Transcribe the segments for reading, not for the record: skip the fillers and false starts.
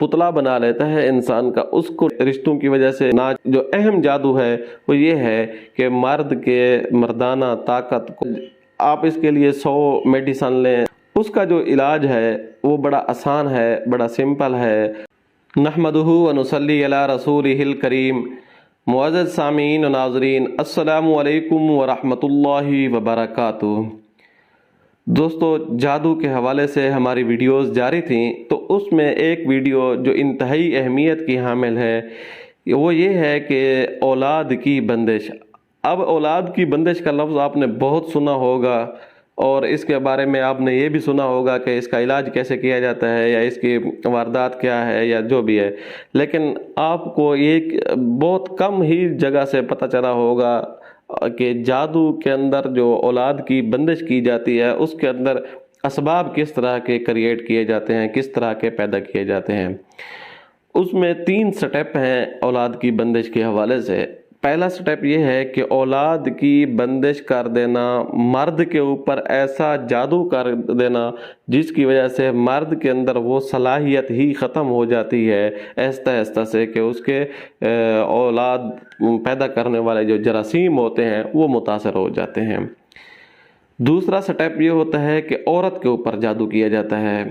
پتلا بنا لیتا ہے انسان کا، اس کو رشتوں کی وجہ سے نہ جو اہم جادو ہے وہ یہ ہے کہ مرد کے مردانہ طاقت کو آپ اس کے لیے 100 میڈیسن لیں، اس کا جو علاج ہے وہ بڑا آسان ہے، بڑا سمپل ہے۔ نحمدہ و نصلی علی رسولہ الکریم۔ معزز سامعین و ناظرین، السلام علیکم ورحمۃ اللہ وبرکاتہ۔ دوستو، جادو کے حوالے سے ہماری ویڈیوز جاری تھیں، تو اس میں ایک ویڈیو جو انتہائی اہمیت کی حامل ہے وہ یہ ہے کہ اولاد کی بندش۔ اب اولاد کی بندش کا لفظ آپ نے بہت سنا ہوگا، اور اس کے بارے میں آپ نے یہ بھی سنا ہوگا کہ اس کا علاج کیسے کیا جاتا ہے، یا اس کی واردات کیا ہے، یا جو بھی ہے، لیکن آپ کو ایک بہت کم ہی جگہ سے پتہ چلا ہوگا کہ جادو کے اندر جو اولاد کی بندش کی جاتی ہے اس کے اندر اسباب کس طرح کے کریٹ کیے جاتے ہیں، کس طرح کے پیدا کیے جاتے ہیں۔ اس میں 3 سٹیپ ہیں اولاد کی بندش کے حوالے سے۔ پہلا سٹیپ یہ ہے کہ اولاد کی بندش کر دینا، مرد کے اوپر ایسا جادو کر دینا جس کی وجہ سے مرد کے اندر وہ صلاحیت ہی ختم ہو جاتی ہے آہستہ آہستہ سے، کہ اس کے اولاد پیدا کرنے والے جو جراثیم ہوتے ہیں وہ متاثر ہو جاتے ہیں۔ دوسرا سٹیپ یہ ہوتا ہے کہ عورت کے اوپر جادو کیا جاتا ہے،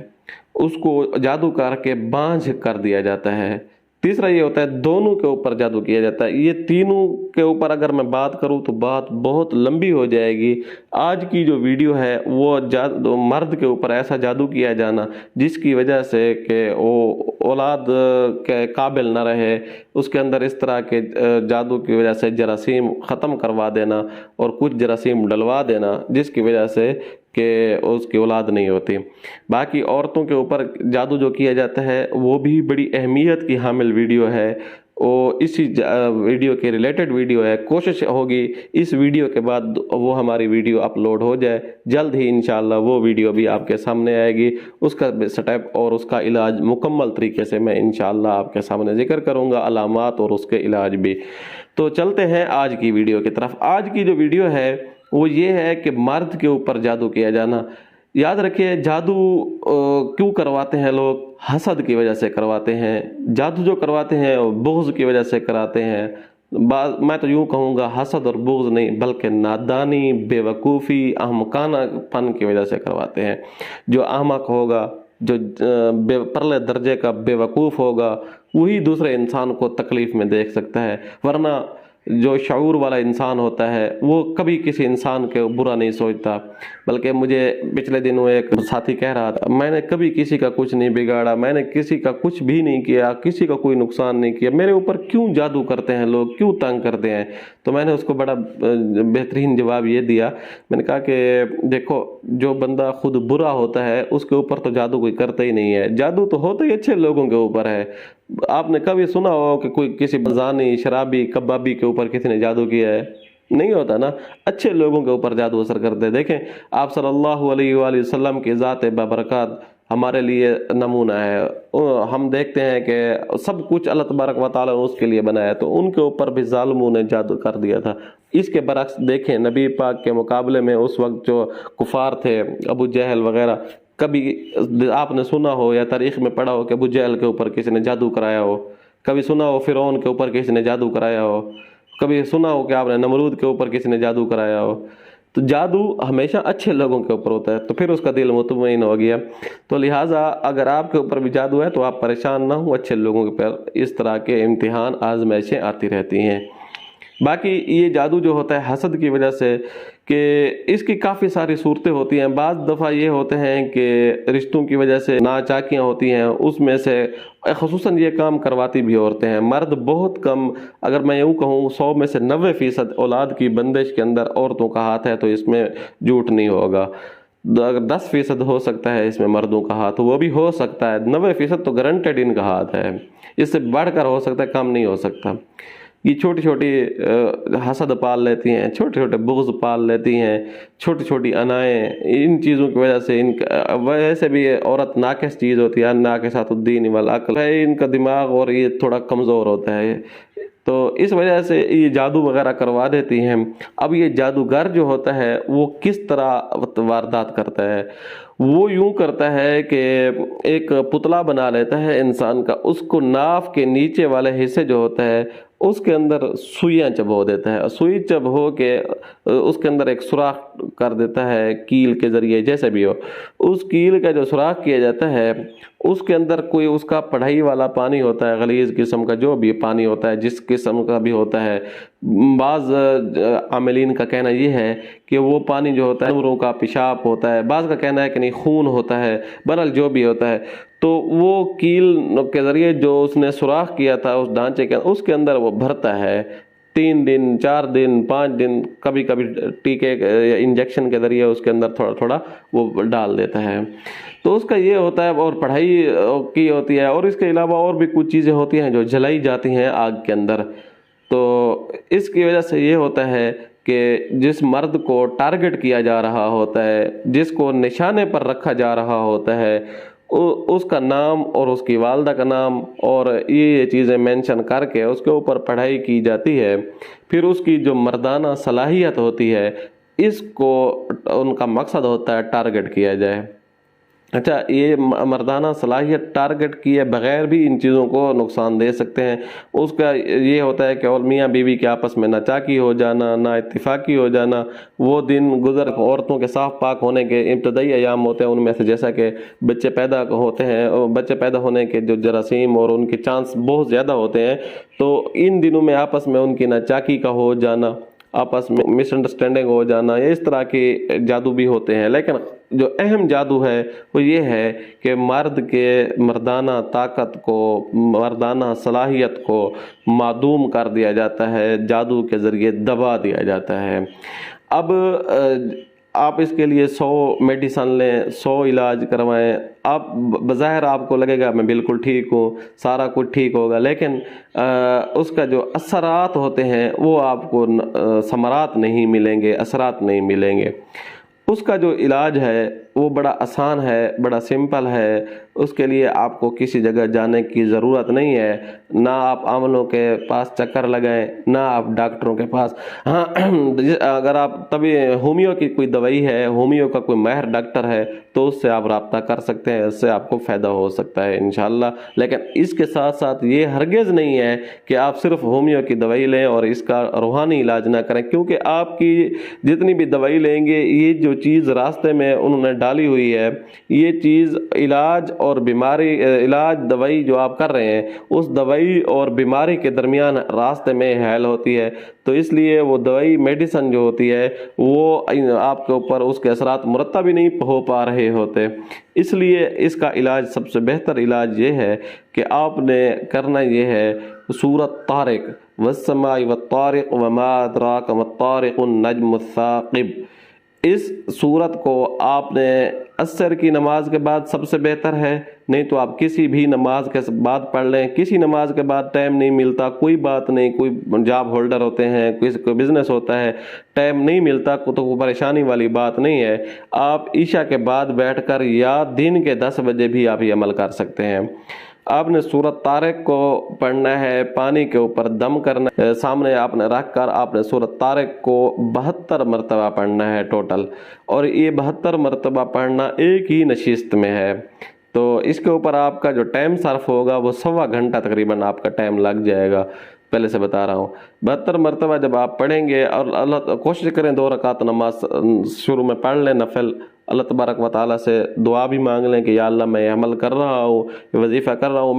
اس کو جادو کر کے بانجھ کر دیا جاتا ہے۔ تیسرا یہ ہوتا ہے دونوں کے اوپر جادو کیا جاتا ہے۔ یہ تینوں کے اوپر اگر میں بات کروں تو بات بہت لمبی ہو جائے گی۔ آج کی جو ویڈیو ہے وہ مرد کے اوپر ایسا جادو کیا جانا جس کی وجہ سے کہ وہ اولاد کے قابل نہ رہے، اس کے اندر اس طرح کے جادو کی وجہ سے جراثیم ختم کروا دینا اور کچھ جراثیم ڈلوا دینا جس کی وجہ سے کہ اس کی اولاد نہیں ہوتی۔ باقی عورتوں کے اوپر جادو جو کیا جاتا ہے وہ بھی بڑی اہمیت کی حامل ویڈیو ہے، وہ اسی ویڈیو کے ریلیٹڈ ویڈیو ہے۔ کوشش ہوگی اس ویڈیو کے بعد وہ ہماری ویڈیو اپلوڈ ہو جائے، جلد ہی انشاءاللہ وہ ویڈیو بھی آپ کے سامنے آئے گی، اس کا سٹیپ اور اس کا علاج مکمل طریقے سے میں انشاءاللہ آپ کے سامنے ذکر کروں گا، علامات اور اس کے علاج بھی۔ تو چلتے ہیں آج کی ویڈیو کی طرف۔ آج کی جو ویڈیو ہے وہ یہ ہے کہ مرد کے اوپر جادو کیا جانا۔ یاد رکھیے، جادو کیوں کرواتے ہیں لوگ؟ حسد کی وجہ سے کرواتے ہیں۔ جادو جو کرواتے ہیں وہ بغض کی وجہ سے کراتے ہیں۔ میں تو یوں کہوں گا حسد اور بغض نہیں بلکہ نادانی، بے وقوفی، احمقانہ پن کی وجہ سے کرواتے ہیں۔ جو احمق ہوگا، جو پرلے درجے کا بے وقوف ہوگا، وہی دوسرے انسان کو تکلیف میں دیکھ سکتا ہے، ورنہ جو شعور والا انسان ہوتا ہے وہ کبھی کسی انسان کے برا نہیں سوچتا۔ بلکہ مجھے پچھلے دنوں ایک ساتھی کہہ رہا تھا، میں نے کبھی کسی کا کچھ نہیں بگاڑا، میں نے کسی کا کچھ بھی نہیں کیا، کسی کا کوئی نقصان نہیں کیا، میرے اوپر کیوں جادو کرتے ہیں لوگ، کیوں تنگ کرتے ہیں؟ تو میں نے اس کو بڑا بہترین جواب یہ دیا، میں نے کہا کہ دیکھو، جو بندہ خود برا ہوتا ہے اس کے اوپر تو جادو کوئی کرتا ہی نہیں ہے، جادو تو ہوتا ہی اچھے لوگوں کے اوپر ہے۔ آپ نے کبھی سنا ہو کہ کوئی کسی زانی، شرابی، کبابی کے اوپر کسی نے جادو کیا ہے؟ نہیں ہوتا نا، اچھے لوگوں کے اوپر جادو اثر کرتے ہیں۔ دیکھیں، آپ صلی اللہ علیہ وآلہ وسلم کی ذات بابرکات ہمارے لیے نمونہ ہے۔ ہم دیکھتے ہیں کہ سب کچھ اللہ تبارک و تعالیٰ نے اس کے لیے بنایا، تو ان کے اوپر بھی ظالموں نے جادو کر دیا تھا۔ اس کے برعکس دیکھیں، نبی پاک کے مقابلے میں اس وقت جو کفار تھے، ابو جہل وغیرہ، کبھی آپ نے سنا ہو یا تاریخ میں پڑھا ہو کہ ابو جہل کے اوپر کسی نے جادو کرایا ہو؟ کبھی سنا ہو فرعون کے اوپر کسی نے جادو کرایا ہو؟ کبھی سنا ہو کہ آپ نے نمرود کے اوپر کسی نے جادو کرایا ہو؟ تو جادو ہمیشہ اچھے لوگوں کے اوپر ہوتا ہے، تو پھر اس کا دل مطمئن ہو گیا۔ تو لہٰذا اگر آپ کے اوپر بھی جادو ہے تو آپ پریشان نہ ہوں، اچھے لوگوں کے اوپر اس طرح کے امتحان، آزمائشیں آتی رہتی ہیں۔ باقی یہ جادو جو ہوتا ہے حسد کی وجہ سے، کہ اس کی کافی ساری صورتیں ہوتی ہیں۔ بعض دفعہ یہ ہوتے ہیں کہ رشتوں کی وجہ سے ناچاکیاں ہوتی ہیں، اس میں سے خصوصاً یہ کام کرواتی بھی عورتیں ہیں، مرد بہت کم۔ اگر میں یوں کہوں 100 میں سے 90% اولاد کی بندش کے اندر عورتوں کا ہاتھ ہے، تو اس میں جھوٹ نہیں ہوگا۔ اگر 10% ہو سکتا ہے اس میں مردوں کا ہاتھ، وہ بھی ہو سکتا ہے، 90% تو گارنٹیڈ ان کا ہاتھ ہے، اس سے بڑھ کر ہو سکتا ہے، کم نہیں ہو سکتا۔ یہ چھوٹی چھوٹی حسد پال لیتی ہیں، چھوٹے چھوٹے بغض پال لیتی ہیں، چھوٹی چھوٹی انائیں، ان چیزوں کی وجہ سے ویسے بھی عورت ناقص چیز ہوتی ہے، ناقصات الدین والعقل ہے، ان کا دماغ اور یہ تھوڑا کمزور ہوتا ہے۔ تو اس وجہ سے یہ جادو وغیرہ کروا دیتی ہیں۔ اب یہ جادوگر جو ہوتا ہے وہ کس طرح واردات کرتا ہے؟ وہ یوں کرتا ہے کہ ایک پتلا بنا لیتا ہے انسان کا، اس کو ناف کے نیچے والے حصے جو ہوتا ہے اس کے اندر سوئیاں چبو دیتا ہے، سوئی چبو کے اس کے اندر ایک سوراخ کر دیتا ہے کیل کے ذریعے، جیسے بھی ہو اس کیل کا جو سوراخ کیا جاتا ہے اس کے اندر کوئی اس کا پڑھائی والا پانی ہوتا ہے، غلیظ قسم کا جو بھی پانی ہوتا ہے، جس قسم کا بھی ہوتا ہے۔ بعض عاملین کا کہنا یہ ہے کہ وہ پانی جو ہوتا ہے جانوروں کا پیشاب ہوتا ہے، بعض کا کہنا ہے کہ نہیں خون ہوتا ہے، بہرحال جو بھی ہوتا ہے، تو وہ کیل کے ذریعے جو اس نے سوراخ کیا تھا اس ڈھانچے کے اس کے اندر وہ بھرتا ہے 3 دن 4 دن 5 دن، کبھی کبھی ٹیکے یا انجیکشن کے ذریعے اس کے اندر تھوڑا تھوڑا وہ ڈال دیتا ہے۔ تو اس کا یہ ہوتا ہے، اور پڑھائی کی ہوتی ہے، اور اس کے علاوہ اور بھی کچھ چیزیں ہوتی ہیں جو جلائی جاتی ہیں آگ کے اندر۔ تو اس کی وجہ سے یہ ہوتا ہے کہ جس مرد کو ٹارگٹ کیا جا رہا ہوتا ہے، جس کو نشانے پر رکھا جا رہا ہوتا ہے، اس کا نام اور اس کی والدہ کا نام اور یہ چیزیں مینشن کر کے اس کے اوپر پڑھائی کی جاتی ہے۔ پھر اس کی جو مردانہ صلاحیت ہوتی ہے اس کو ان کا مقصد ہوتا ہے ٹارگٹ کیا جائے۔ اچھا، یہ مردانہ صلاحیت ٹارگٹ کیے بغیر بھی ان چیزوں کو نقصان دے سکتے ہیں۔ اس کا یہ ہوتا ہے کہ اور میاں بیوی کے آپس میں ناچاکی ہو جانا، نا اتفاقی ہو جانا، وہ دن گزر عورتوں کے صاف پاک ہونے کے ابتدائی ایام ہوتے ہیں، ان میں سے جیسا کہ بچے پیدا ہوتے ہیں، بچے پیدا ہونے کے جو جراثیم اور ان کے چانس بہت زیادہ ہوتے ہیں، تو ان دنوں میں آپس میں ان کی ناچاکی کا ہو جانا، آپس میں مس انڈرسٹینڈنگ ہو جانا، اس طرح کے جادو بھی ہوتے ہیں۔ لیکن جو اہم جادو ہے وہ یہ ہے کہ مرد کے مردانہ طاقت کو، مردانہ صلاحیت کو معدوم کر دیا جاتا ہے، جادو کے ذریعے دبا دیا جاتا ہے۔ اب آپ اس کے لیے 100 میڈیسن لیں، 100 علاج کروائیں، آپ بظاہر آپ کو لگے گا میں بالکل ٹھیک ہوں، سارا کچھ ٹھیک ہوگا، لیکن اس کا جو اثرات ہوتے ہیں وہ آپ کو ثمرات نہیں ملیں گے، اثرات نہیں ملیں گے۔ اس کا جو علاج ہے وہ بڑا آسان ہے، بڑا سمپل ہے۔ اس کے لیے آپ کو کسی جگہ جانے کی ضرورت نہیں ہے، نہ آپ عاملوں کے پاس چکر لگائیں، نہ آپ ڈاکٹروں کے پاس۔ ہاں، اگر آپ طبی ہومیو کی کوئی دوائی ہے، ہومیو کا کوئی ماہر ڈاکٹر ہے تو اس سے آپ رابطہ کر سکتے ہیں، اس سے آپ کو فائدہ ہو سکتا ہے انشاءاللہ۔ لیکن اس کے ساتھ ساتھ یہ ہرگز نہیں ہے کہ آپ صرف ہومیو کی دوائی لیں اور اس کا روحانی علاج نہ کریں، کیونکہ آپ کی جتنی بھی دوائی لیں گے، یہ جو چیز راستے میں انہوں نے ڈالی ہوئی ہے، یہ چیز علاج اور بیماری، علاج دوائی جو آپ کر رہے ہیں اس دوائی اور بیماری کے درمیان راستے میں حائل ہوتی ہے، تو اس لیے وہ دوائی میڈیسن جو ہوتی ہے وہ آپ کے اوپر اس کے اثرات مرتب ہی نہیں ہو پا رہے ہوتے۔ اس لیے اس کا علاج، سب سے بہتر علاج یہ ہے کہ آپ نے کرنا یہ ہے سورۃ طارق، والسماء والطارق وما ادراک ما الطارق النجم الثاقب، اس سورت کو آپ نے عصر کی نماز کے بعد سب سے بہتر ہے، نہیں تو آپ کسی بھی نماز کے بعد پڑھ لیں۔ کسی نماز کے بعد ٹائم نہیں ملتا، کوئی بات نہیں، کوئی جاب ہولڈر ہوتے ہیں، کوئی بزنس ہوتا ہے، ٹائم نہیں ملتا تو کوئی پریشانی والی بات نہیں ہے۔ آپ عشاء کے بعد بیٹھ کر یا دن کے 10 بجے بھی آپ یہ عمل کر سکتے ہیں۔ آپ نے سورۃ طارق کو پڑھنا ہے، پانی کے اوپر دم کرنا ہے، سامنے آپ نے رکھ کر آپ نے سورۃ طارق کو 72 مرتبہ پڑھنا ہے ٹوٹل، اور یہ 72 مرتبہ پڑھنا ایک ہی نشست میں ہے۔ تو اس کے اوپر آپ کا جو ٹائم صرف ہوگا وہ 1.25 گھنٹہ تقریباً آپ کا ٹائم لگ جائے گا، پہلے سے بتا رہا ہوں۔ 72 مرتبہ جب آپ پڑھیں گے، اور اللہ کوشش کریں 2 رکعت نماز شروع میں پڑھ لیں نفل، اللہ تبارک و تعالیٰ سے دعا بھی مانگ لیں کہ یا اللہ میں یہ عمل کر رہا ہوں، یہ وظیفہ کر رہا ہوں،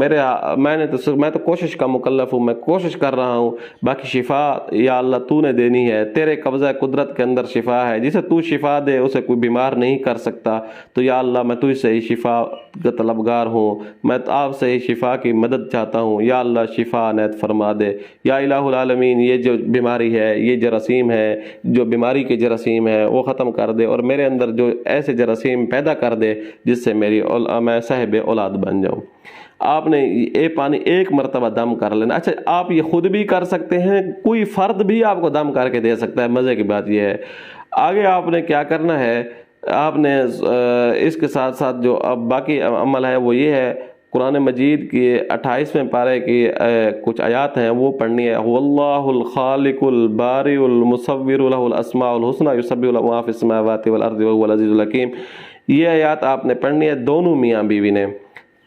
میں تو کوشش کا مکلف ہوں، میں کوشش کر رہا ہوں، باقی شفا یا اللہ تو نے دینی ہے، تیرے قبضہ قدرت کے اندر شفا ہے، جسے تو شفا دے اسے کوئی بیمار نہیں کر سکتا، تو یا اللہ میں تجھ سے ہی شفا کا طلبگار ہوں، میں آپ سے ہی شفا کی مدد چاہتا ہوں، یا اللہ شفا عنایت فرما دے، یا الہ العالمین یہ جو بیماری ہے، یہ جراثیم ہے، جو بیماری کے جراثیم ہے وہ ختم کر دے، اور میرے اندر جو ایسے جراثیم پیدا کر دے جس سے میں صاحب اولاد بن جاؤں۔ آپ نے یہ پانی 1 مرتبہ دم کر لینا۔ اچھا، آپ یہ خود بھی کر سکتے ہیں، کوئی فرد بھی آپ کو دم کر کے دے سکتا ہے۔ مزے کی بات یہ ہے، آگے آپ نے کیا کرنا ہے، آپ نے اس کے ساتھ ساتھ جو اب باقی عمل ہے وہ یہ ہے قرآن مجید کی 28ویں پارے کی کچھ آیات ہیں وہ پڑھنی ہے. واللہ الخالق البارئ المصور لہ الاسماء الحسنی یسبح لہ ما فی السماوات والارض وہو العزیز الحکیم. یہ آیات آپ نے پڑھنی ہے دونوں میاں بیوی نے.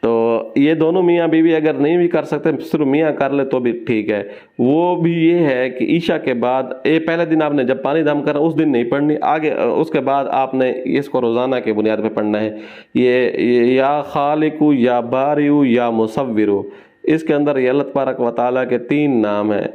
تو یہ دونوں میاں بیوی اگر نہیں بھی کر سکتے صرف میاں کر لے تو بھی ٹھیک ہے. وہ بھی یہ ہے کہ عشاء کے بعد پہلے دن آپ نے جب پانی دم کرنا اس دن نہیں پڑھنی, آگے اس کے بعد آپ نے اس کو روزانہ کے بنیاد پہ پڑھنا ہے. یہ یا خالق یا بارئ یا مصور, اس کے اندر یہ اللہ تبارک و تعالیٰ کے 3 نام ہیں.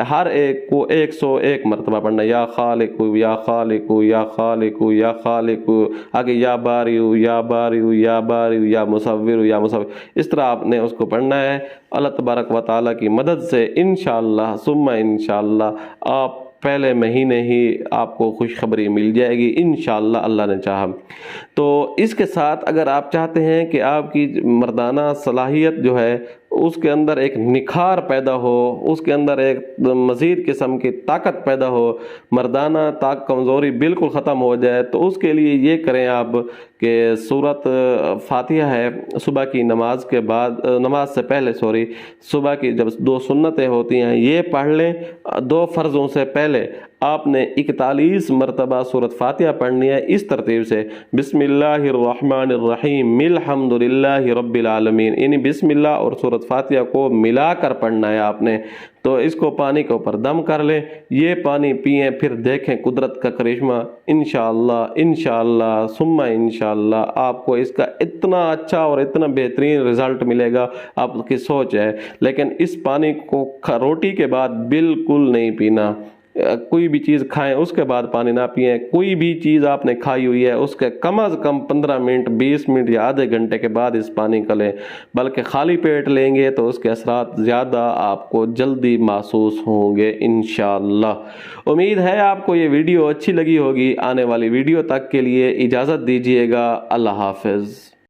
ہر ایک کو 101 مرتبہ پڑھنا ہے. یا خالق یا خالق یا خالق یا خالق, آگے یا بارئ یا بارئ یا بارئ یا مصور یا مصور. اس طرح آپ نے اس کو پڑھنا ہے. اللہ تبارک و تعالیٰ کی مدد سے انشاءاللہ ثم انشاءاللہ آپ پہلے مہینے ہی آپ کو خوشخبری مل جائے گی انشاءاللہ اللہ نے چاہا. تو اس کے ساتھ اگر آپ چاہتے ہیں کہ آپ کی مردانہ صلاحیت جو ہے اس کے اندر ایک نکھار پیدا ہو, اس کے اندر ایک مزید قسم کی طاقت پیدا ہو, مردانہ کمزوری بالکل ختم ہو جائے, تو اس کے لیے یہ کریں آپ کہ سورت فاتحہ ہے صبح کی نماز کے بعد, نماز سے پہلے صبح کی جب 2 سنتیں ہوتی ہیں یہ پڑھ لیں. 2 فرضوں سے پہلے آپ نے 41 مرتبہ سورت فاتحہ پڑھنی ہے اس ترتیب سے: بسم اللہ الرحمن الرحیم الحمدللہ رب العالمین. یعنی بسم اللہ اور سورت فاتحہ کو ملا کر پڑھنا ہے آپ نے. تو اس کو پانی کے اوپر دم کر لیں, یہ پانی پئیں, پھر دیکھیں قدرت کا کرشمہ. انشاءاللہ ثم انشاءاللہ آپ کو اس کا اتنا اچھا اور اتنا بہترین رزلٹ ملے گا, آپ کی سوچ ہے. لیکن اس پانی کو روٹی کے بعد بالکل نہیں پینا. کوئی بھی چیز کھائیں اس کے بعد پانی نہ پئیں. کوئی بھی چیز آپ نے کھائی ہوئی ہے اس کے کم از کم 15 منٹ 20 منٹ یا آدھے گھنٹے کے بعد اس پانی کا لیں. بلکہ خالی پیٹ لیں گے تو اس کے اثرات زیادہ آپ کو جلدی محسوس ہوں گے انشاءاللہ. امید ہے آپ کو یہ ویڈیو اچھی لگی ہوگی. آنے والی ویڈیو تک کے لیے اجازت دیجیے گا. اللہ حافظ.